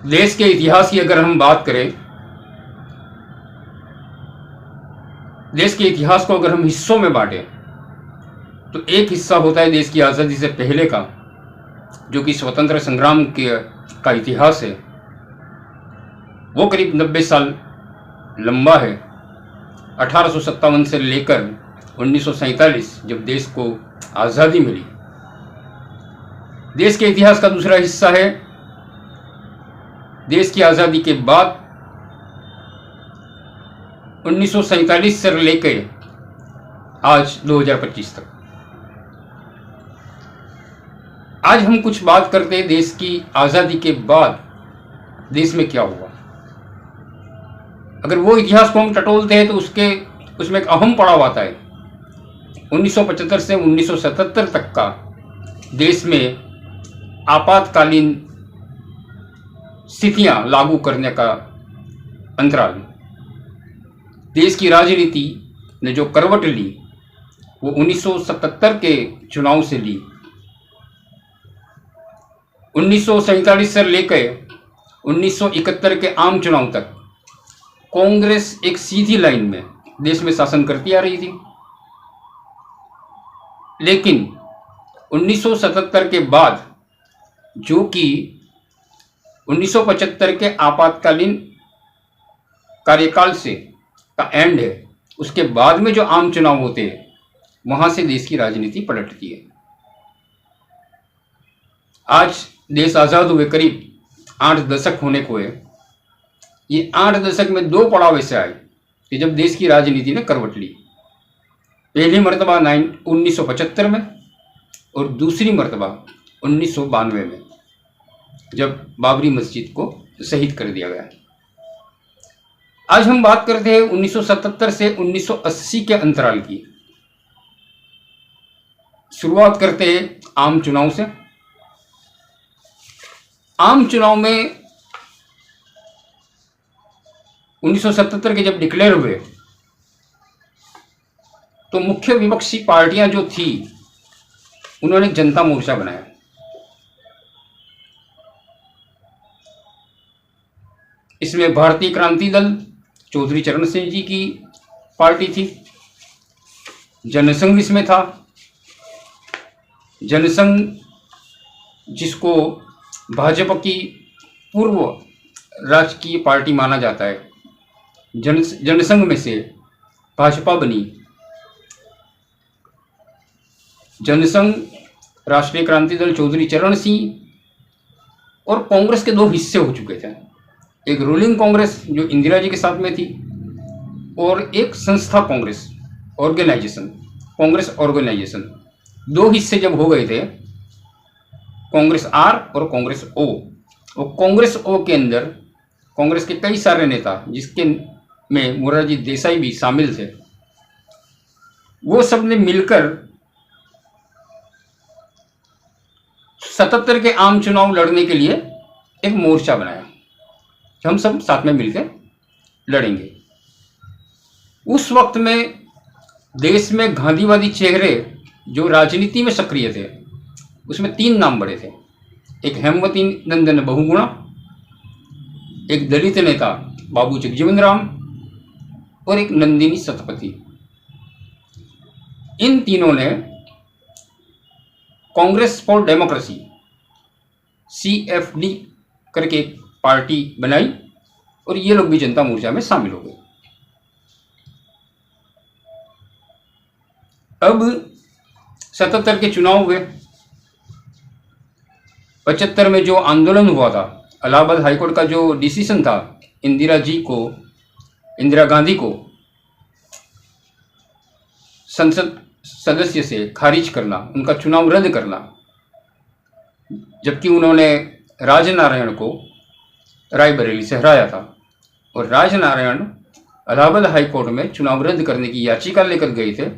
देश के इतिहास की अगर हम बात करें, देश के इतिहास को अगर हम हिस्सों में बांटें तो एक हिस्सा होता है देश की आज़ादी से पहले का, जो कि स्वतंत्र संग्राम का इतिहास है। वो करीब 90 साल लंबा है। 1857 से लेकर 1947 जब देश को आज़ादी मिली। देश के इतिहास का दूसरा हिस्सा है देश की आज़ादी के बाद 1947 से लेकर आज 2025 तक। आज हम कुछ बात करते हैं देश की आज़ादी के बाद देश में क्या हुआ। अगर वो इतिहास को हम टटोलते हैं तो उसमें एक अहम पड़ाव आता है 1975 से 1977 तक का देश में आपातकालीन स्थितियां लागू करने का अंतराल। देश की राजनीति ने जो करवट ली वो 1977 के चुनाव से ली। 1947 से लेकर 1971 के आम चुनाव तक कांग्रेस एक सीधी लाइन में देश में शासन करती आ रही थी। लेकिन 1977 के बाद, जो कि 1975 के आपातकालीन कार्यकाल से का एंड है, उसके बाद में जो आम चुनाव होते हैं वहां से देश की राजनीति पलटती है। आज देश आज़ाद हुए करीब 8 दशक होने को है। ये 8 दशक में 2 पड़ाव ऐसे आए कि जब देश की राजनीति ने करवट ली। पहली मर्तबा 1975 में और दूसरी मर्तबा 1992 में, जब बाबरी मस्जिद को शहीद कर दिया गया। आज हम बात करते हैं 1977 से 1980 के अंतराल की। शुरुआत करते हैं आम चुनाव से। आम चुनाव में 1977 के जब डिक्लेयर हुए तो मुख्य विपक्षी पार्टियां जो थी उन्होंने जनता मोर्चा बनाया। इसमें भारतीय क्रांति दल चौधरी चरण सिंह जी की पार्टी थी, जनसंघ इसमें था। जनसंघ जिसको भाजपा की पूर्व राजकीय पार्टी माना जाता है, जनसंघ में से भाजपा बनी। जनसंघ, राष्ट्रीय क्रांति दल चौधरी चरण सिंह और कांग्रेस के 2 हिस्से हो चुके थे। एक रूलिंग कांग्रेस जो इंदिरा जी के साथ में थी और एक संस्था कांग्रेस ऑर्गेनाइजेशन, कांग्रेस ऑर्गेनाइजेशन। 2 हिस्से जब हो गए थे, कांग्रेस आर और कांग्रेस ओ। और कांग्रेस ओ के अंदर कांग्रेस के कई सारे नेता, जिसके में मोरारजी देसाई भी शामिल थे, वो सब ने मिलकर 77 के आम चुनाव लड़ने के लिए एक मोर्चा बनाया। हम सब साथ में मिलकर लड़ेंगे। उस वक्त में देश में गांधीवादी चेहरे जो राजनीति में सक्रिय थे, उसमें 3 नाम बड़े थे। एक हेमवती नंदन बहुगुणा, एक दलित नेता बाबू जगजीवन राम और एक नंदिनी सतपथी। इन तीनों ने कांग्रेस फॉर डेमोक्रेसी CFD करके एक पार्टी बनाई और ये लोग भी जनता मोर्चा में शामिल हो गए। अब 77 के चुनाव हुए। 75 में जो आंदोलन हुआ था, इलाहाबाद हाईकोर्ट का जो डिसीजन था इंदिरा गांधी को संसद सदस्य से खारिज करना, उनका चुनाव रद्द करना, जबकि उन्होंने राजनारायण को रायबरेली से हराया था। और राजनारायण इलाहाबाद हाईकोर्ट में चुनाव रद्द करने की याचिका लेकर गए थे,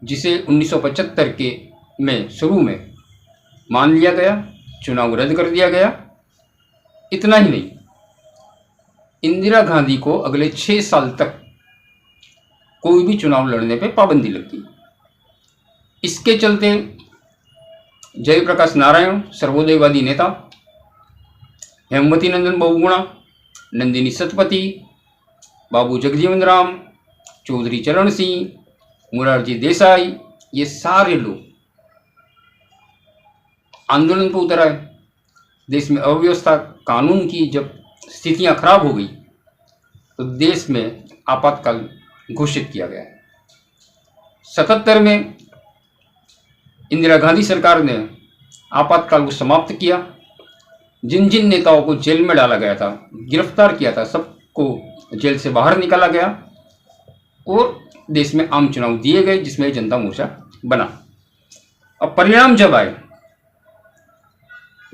जिसे 1975 के में शुरू में मान लिया गया, चुनाव रद्द कर दिया गया। इतना ही नहीं, इंदिरा गांधी को अगले 6 साल तक कोई भी चुनाव लड़ने पे पाबंदी लग गई। इसके चलते जयप्रकाश नारायण, सर्वोदयवादी नेता, हेमवती नंदन बहुगुणा, नंदिनी सतपथी, बाबू जगजीवन राम, चौधरी चरण सिंह, मोरारजी देसाई, ये सारे लोग आंदोलन पर उतर आए। देश में अव्यवस्था, कानून की जब स्थितियां खराब हो गई तो देश में आपातकाल घोषित किया गया। 77 में इंदिरा गांधी सरकार ने आपातकाल को समाप्त किया। जिन जिन नेताओं को जेल में डाला गया था, गिरफ्तार किया था, सबको जेल से बाहर निकाला गया और देश में आम चुनाव दिए गए जिसमें जनता मोर्चा बना। अब परिणाम जब आए,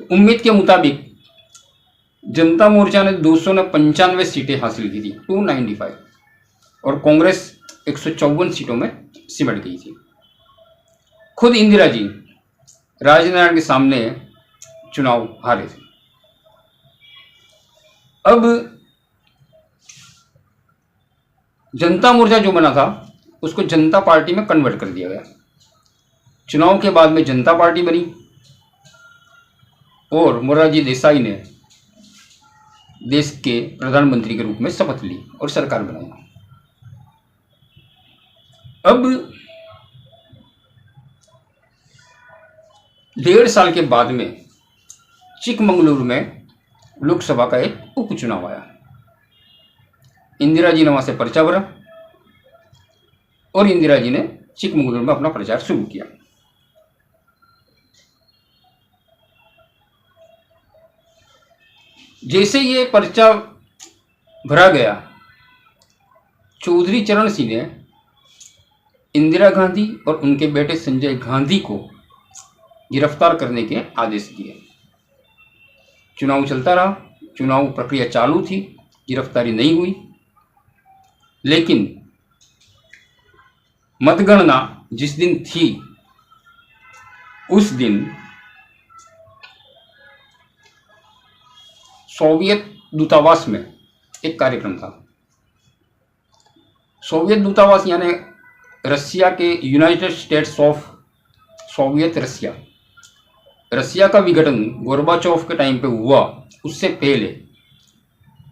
उम्मीद के मुताबिक जनता मोर्चा ने 295 सीटें हासिल की थी, 295, और कांग्रेस 154 सीटों में सिमट गई थी। खुद इंदिरा जी राजनारायण के सामने चुनाव हारे थे। अब जनता मोर्चा जो बना था उसको जनता पार्टी में कन्वर्ट कर दिया गया। चुनाव के बाद में जनता पार्टी बनी और मोरारजी देसाई ने देश के प्रधानमंत्री के रूप में शपथ ली और सरकार बनाई। अब 1.5 साल के बाद में चिकमंगलुरु में लोकसभा का एक उपचुनाव आया। इंदिरा जी ने वहां से पर्चा भरा और इंदिरा जी ने चिकमंगलुरु में अपना प्रचार शुरू किया। जैसे ये पर्चा भरा गया, चौधरी चरण सिंह ने इंदिरा गांधी और उनके बेटे संजय गांधी को गिरफ्तार करने के आदेश दिए। चुनाव चलता रहा, चुनाव प्रक्रिया चालू थी, गिरफ्तारी नहीं हुई, लेकिन मतगणना जिस दिन थी उस दिन सोवियत दूतावास में एक कार्यक्रम था। सोवियत दूतावास यानी रसिया के यूनाइटेड स्टेट्स ऑफ सोवियत रसिया, रसिया का विघटन गोर्बाचोव के टाइम पे हुआ, उससे पहले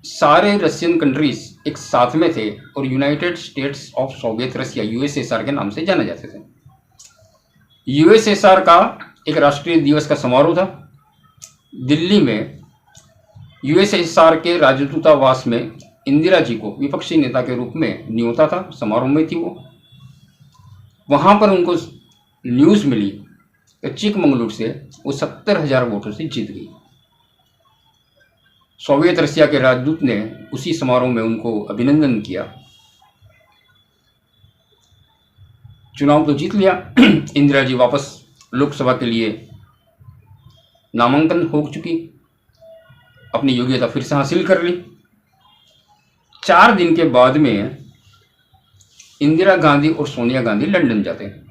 सारे रशियन कंट्रीज एक साथ में थे और United States of Soviet Russia USSR के नाम से जाने जाते थे। यूएसएसआर का एक राष्ट्रीय दिवस का समारोह था। दिल्ली में यूएसएसआर के राजदूतावास में इंदिरा जी को विपक्षी नेता के रूप में नियोता था, समारोह में थी वो। वहां पर उनको न्यूज़ मिली कि चिकमंगलुरु से वो 70,000 वोटों से जीत गई। सोवियत रसिया के राजदूत ने उसी समारोह में उनको अभिनंदन किया। चुनाव तो जीत लिया। इंदिरा जी वापस लोकसभा के लिए नामांकन हो चुकी, अपनी योग्यता फिर से हासिल कर ली। 4 दिन के बाद में इंदिरा गांधी और सोनिया गांधी लंदन जाते हैं।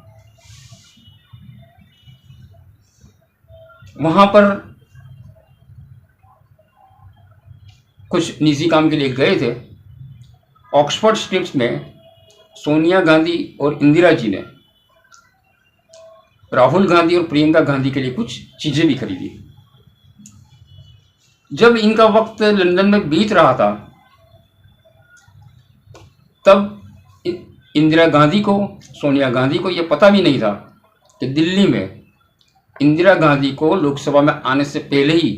वहां पर कुछ निजी काम के लिए गए थे। ऑक्सफोर्ड स्ट्रीट में सोनिया गांधी और इंदिरा जी ने राहुल गांधी और प्रियंका गांधी के लिए कुछ चीजें भी खरीदी। जब इनका वक्त लंदन में बीत रहा था, तब इंदिरा गांधी को, सोनिया गांधी को यह पता भी नहीं था कि दिल्ली में इंदिरा गांधी को लोकसभा में आने से पहले ही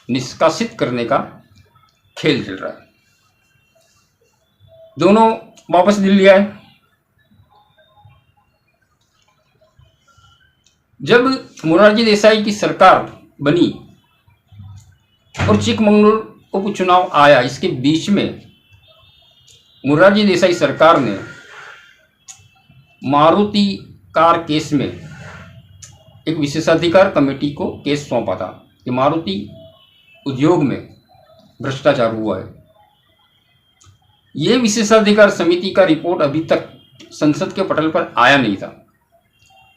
निष्कासित करने का खेल चल रहा है। दोनों वापस दिल्ली आए। जब मोरारजी देसाई की सरकार बनी और चिकमंगलुरु उपचुनाव आया, इसके बीच में मोरारजी देसाई सरकार ने मारुति कार केस में एक विशेषाधिकार कमेटी को केस सौंपा था कि मारुति उद्योग में भ्रष्टाचार हुआ है। यह विशेषाधिकार समिति का रिपोर्ट अभी तक संसद के पटल पर आया नहीं था,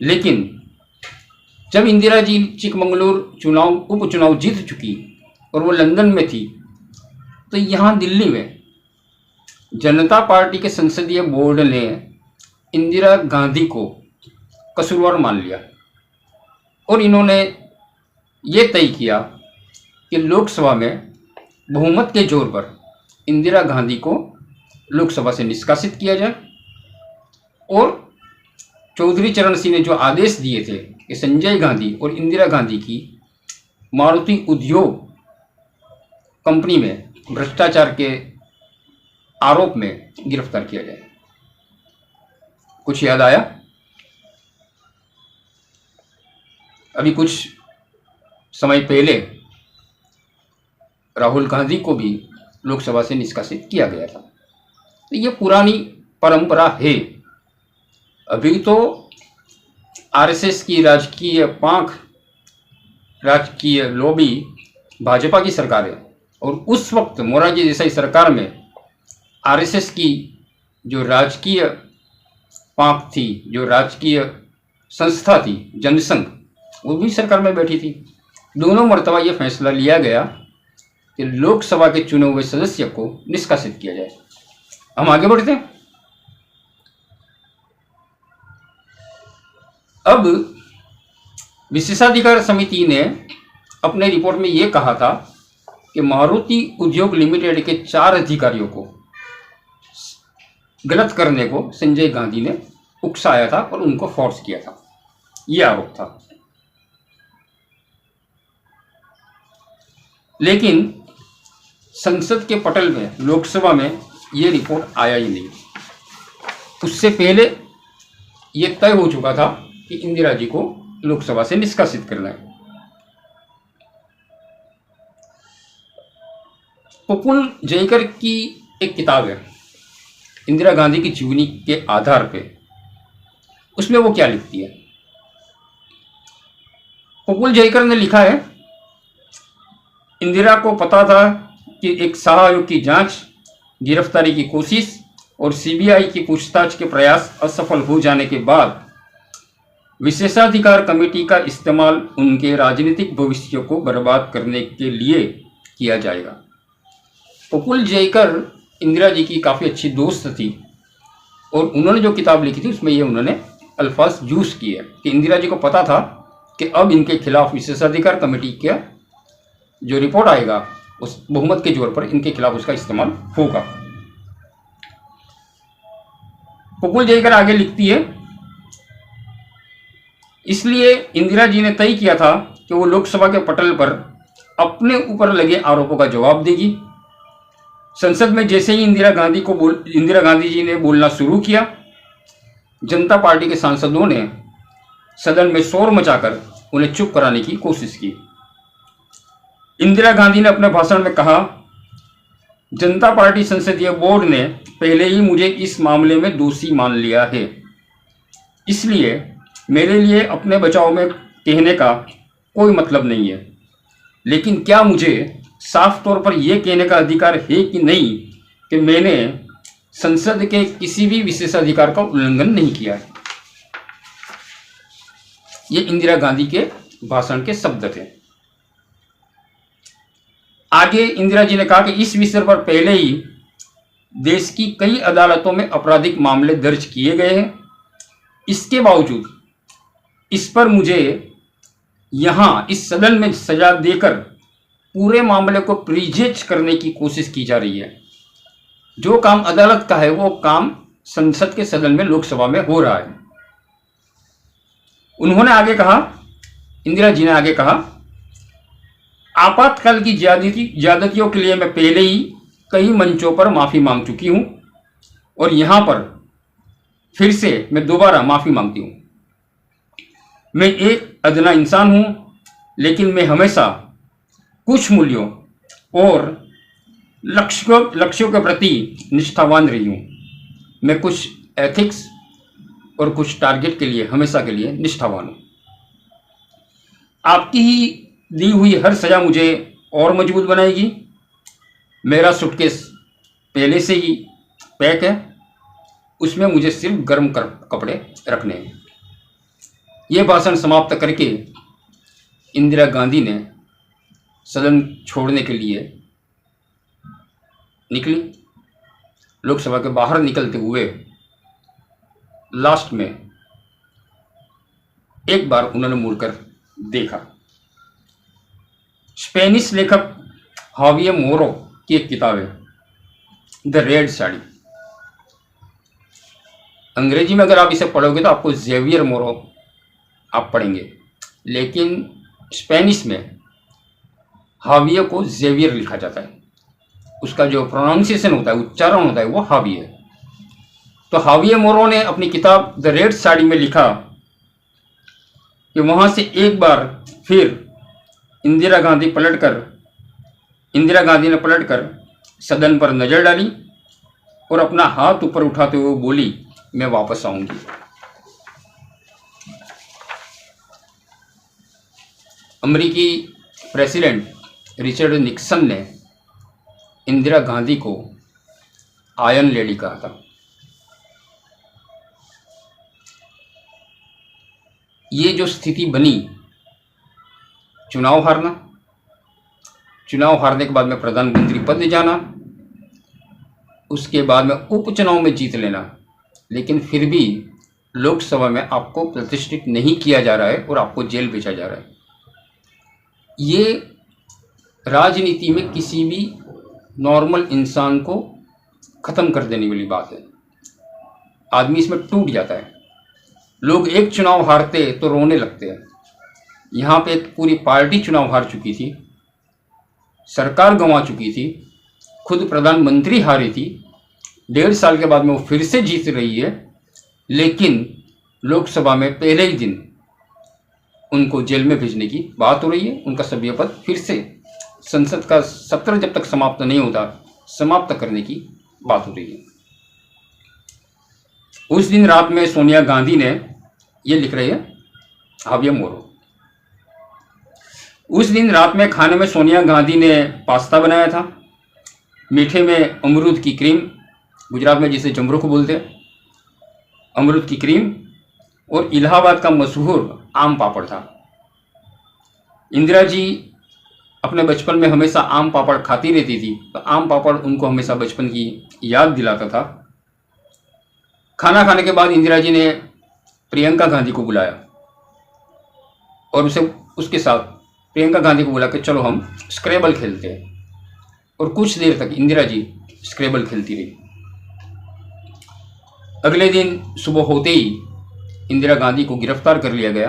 लेकिन जब इंदिरा जी चिकमंगलुरु उपचुनाव जीत चुकी और वो लंदन में थी, तो यहाँ दिल्ली में जनता पार्टी के संसदीय बोर्ड ने इंदिरा गांधी को कसूरवार मान लिया और इन्होंने ये तय किया कि लोकसभा में बहुमत के जोर पर इंदिरा गांधी को लोकसभा से निष्कासित किया जाए, और चौधरी चरण सिंह ने जो आदेश दिए थे कि संजय गांधी और इंदिरा गांधी की मारुति उद्योग कंपनी में भ्रष्टाचार के आरोप में गिरफ्तार किया जाए। कुछ याद आया? अभी कुछ समय पहले राहुल गांधी को भी लोकसभा से निष्कासित किया गया था। तो ये पुरानी परंपरा है। अभी तो आरएसएस की राजकीय पांख, राजकीय लॉबी भाजपा की सरकार है, और उस वक्त मोरारजी देसाई सरकार में आरएसएस की जो राजकीय पांख थी, जो राजकीय संस्था थी, जनसंघ, वो भी सरकार में बैठी थी। दोनों मर्तबा ये फैसला लिया गया कि लोकसभा के चुने हुए सदस्य को निष्कासित किया जाए। हम आगे बढ़ते हैं। अब विशेषाधिकार समिति ने अपने रिपोर्ट में ये कहा था कि मारुति उद्योग लिमिटेड के 4 अधिकारियों को गलत करने को संजय गांधी ने उकसाया था और उनको फोर्स किया था, ये आरोप था। लेकिन संसद के पटल में, लोकसभा में ये रिपोर्ट आया ही नहीं। उससे पहले ये तय हो चुका था कि इंदिरा जी को लोकसभा से निष्कासित करना है। प्रफुल्ल जयकर की एक किताब है इंदिरा गांधी की जीवनी के आधार पे। उसमें वो क्या लिखती है? प्रफुल्ल जयकर ने लिखा है, इंदिरा को पता था कि एक सहायक की जांच, गिरफ्तारी की कोशिश और सीबीआई की पूछताछ के प्रयास असफल हो जाने के बाद विशेषाधिकार कमेटी का इस्तेमाल उनके राजनीतिक भविष्य को बर्बाद करने के लिए किया जाएगा। प्रफुल्ल जयकर इंदिरा जी की काफ़ी अच्छी दोस्त थी, और उन्होंने जो किताब लिखी थी उसमें ये उन्होंने अल्फाज यूज किए कि इंदिरा जी को पता था कि अब इनके खिलाफ विशेषाधिकार कमेटी का जो रिपोर्ट आएगा उस बहुमत के जोर पर इनके खिलाफ उसका इस्तेमाल होगा। प्रफुल्ल जयकर आगे लिखती है, इसलिए इंदिरा जी ने तय किया था कि वो लोकसभा के पटल पर अपने ऊपर लगे आरोपों का जवाब देगी। संसद में जैसे ही इंदिरा गांधी जी ने बोलना शुरू किया, जनता पार्टी के सांसदों ने सदन में शोर मचाकर उन्हें चुप कराने की कोशिश की। इंदिरा गांधी ने अपने भाषण में कहा, जनता पार्टी संसदीय बोर्ड ने पहले ही मुझे इस मामले में दोषी मान लिया है, इसलिए मेरे लिए अपने बचाव में कहने का कोई मतलब नहीं है। लेकिन क्या मुझे साफ तौर पर यह कहने का अधिकार है कि नहीं कि मैंने संसद के किसी भी विशेषाधिकार का उल्लंघन नहीं किया है? ये इंदिरा गांधी के भाषण के शब्द थे। आगे इंदिरा जी ने कहा कि इस विषय पर पहले ही देश की कई अदालतों में आपराधिक मामले दर्ज किए गए हैं। इसके बावजूद इस पर मुझे यहां इस सदन में सजा देकर पूरे मामले को प्रीजेज करने की कोशिश की जा रही है। जो काम अदालत का है वो काम संसद के सदन में, लोकसभा में हो रहा है। उन्होंने आगे कहा, इंदिरा जी ने आगे कहा, आपातकाल की ज्यादतियों के लिए मैं पहले ही कई मंचों पर माफी मांग चुकी हूं, और यहां पर फिर से मैं दोबारा माफी मांगती हूं। मैं एक अदना इंसान हूं, लेकिन मैं हमेशा कुछ मूल्यों और लक्ष्यों के प्रति निष्ठावान रही हूं। मैं कुछ एथिक्स और कुछ टारगेट के लिए हमेशा के लिए निष्ठावान हूं। आपकी ही दी हुई हर सजा मुझे और मजबूत बनाएगी। मेरा सूटकेस पहले से ही पैक है, उसमें मुझे सिर्फ गर्म कपड़े रखने हैं। यह भाषण समाप्त करके इंदिरा गांधी ने सदन छोड़ने के लिए निकली। लोकसभा के बाहर निकलते हुए लास्ट में एक बार उन्होंने मुड़कर देखा। स्पेनिश लेखक हाविये मोरो की एक किताब है, द रेड साड़ी। अंग्रेजी में अगर आप इसे पढ़ोगे तो आपको जेवियर मोरो आप पढ़ेंगे, लेकिन स्पेनिश में हाविये को जेवियर लिखा जाता है। उसका जो प्रोनाउंसिएशन होता है, उच्चारण होता है, वो हाविये है। तो हाविये मोरो ने अपनी किताब द रेड साड़ी में लिखा कि वहां से एक बार फिर इंदिरा गांधी ने पलटकर सदन पर नजर डाली और अपना हाथ ऊपर उठाते हुए बोली, मैं वापस आऊंगी। अमेरिकी प्रेसिडेंट रिचर्ड निक्सन ने इंदिरा गांधी को आयरन लेडी कहा था। ये जो स्थिति बनी, चुनाव हारने के बाद में प्रधानमंत्री पद जाना, उसके बाद में उपचुनाव में जीत लेना, लेकिन फिर भी लोकसभा में आपको प्रतिष्ठित नहीं किया जा रहा है और आपको जेल भेजा जा रहा है। ये राजनीति में किसी भी नॉर्मल इंसान को ख़त्म कर देने वाली बात है। आदमी इसमें टूट जाता है। लोग एक चुनाव हारते तो रोने लगते हैं। यहाँ पे एक पूरी पार्टी चुनाव हार चुकी थी, सरकार गंवा चुकी थी, खुद प्रधानमंत्री हारी थी, 1.5 साल के बाद में वो फिर से जीत रही है, लेकिन लोकसभा में पहले ही दिन उनको जेल में भेजने की बात हो रही है। उनका सभ्य पद फिर से संसद का सत्र जब तक समाप्त नहीं होता, समाप्त करने की बात हो रही है। उस दिन रात में सोनिया गांधी ने, ये लिख रही है हाविये मोरो, उस दिन रात में खाने में सोनिया गांधी ने पास्ता बनाया था। मीठे में अमरूद की क्रीम, गुजरात में जिसे जमरूख बोलते हैं, अमरूद की क्रीम और इलाहाबाद का मशहूर आम पापड़ था। इंदिरा जी अपने बचपन में हमेशा आम पापड़ खाती रहती थी, तो आम पापड़ उनको हमेशा बचपन की याद दिलाता था। खाना खाने के बाद इंदिरा जी ने प्रियंका गांधी को बुलाया और उसके साथ प्रियंका गांधी को बुला के चलो हम स्क्रैबल खेलते हैं, और कुछ देर तक इंदिरा जी स्क्रैबल खेलती रही। अगले दिन सुबह होते ही इंदिरा गांधी को गिरफ्तार कर लिया गया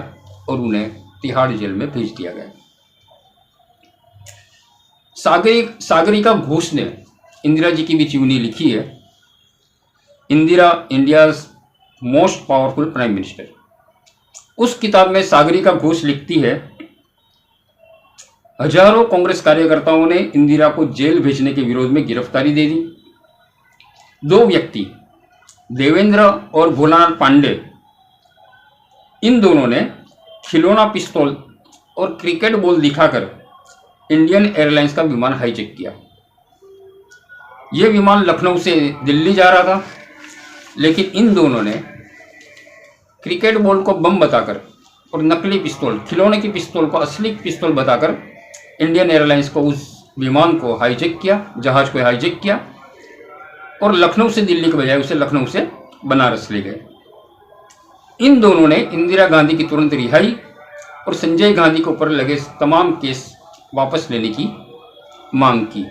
और उन्हें तिहाड़ जेल में भेज दिया गया। सागरिका घोष ने इंदिरा जी की भी जीवनी लिखी है, Indira India's most powerful prime minister. उस किताब में सागरिका घोष लिखती है, हजारों कांग्रेस कार्यकर्ताओं ने इंदिरा को जेल भेजने के विरोध में गिरफ्तारी दे दी। 2 व्यक्ति, देवेंद्र और भोलानाथ पांडे, इन दोनों ने खिलौना पिस्तौल और क्रिकेट बॉल दिखाकर इंडियन एयरलाइंस का विमान हाईजैक किया। यह विमान लखनऊ से दिल्ली जा रहा था, लेकिन इन दोनों ने क्रिकेट बॉल को बम बताकर और नकली पिस्तौल, खिलौने की पिस्तौल को असली पिस्तौल बताकर इंडियन एयरलाइंस को, उस विमान को हाईजैक किया, जहाज को हाईजैक किया और लखनऊ से दिल्ली के बजाय उसे लखनऊ से बनारस ले गए। इन दोनों ने इंदिरा गांधी की तुरंत रिहाई और संजय गांधी के ऊपर लगे तमाम केस वापस लेने की मांग की।